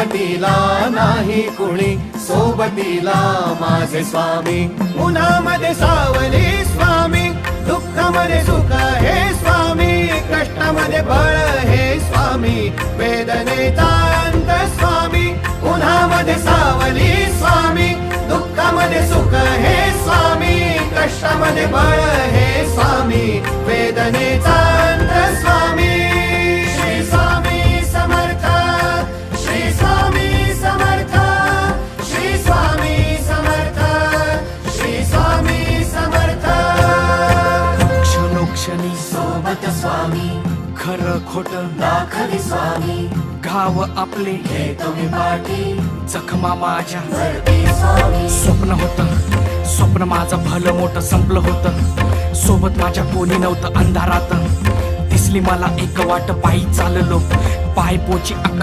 सोबतीला नाही कुणी, सोबतीला माझे स्वामी. उन्हामध्ये सावली स्वामी, दुःखामध्ये सुख हे स्वामी, कष्टामध्ये बळ हे स्वामी, वेदनेचा अंत स्वामी. उन्हामध्ये सावली स्वामी, दुःखामध्ये सुख हे स्वामी, कष्टामध्ये बळ हे स्वामी, वेदनेचा अंत स्वामी. श्री स्वामी समर्थ, श्री स्वामी समर्थ, श्री स्वामी समर्थ, श्री स्वामी समर्थ. क्षणोक्षणी सोबत स्वामी, खरं खोट दाखवी स्वामी, घाव आपले हे तुम्ही पाठी जखमा माझ्या. भरती स्वामी. स्वप्न होतं, स्वप्न माझं भलं मोठं संपलं होतं. सोबत माझ्या कोणी नव्हतं अंधारात. दिसली मला एक वाट, पायी चाललो, पाय पोची अक्कल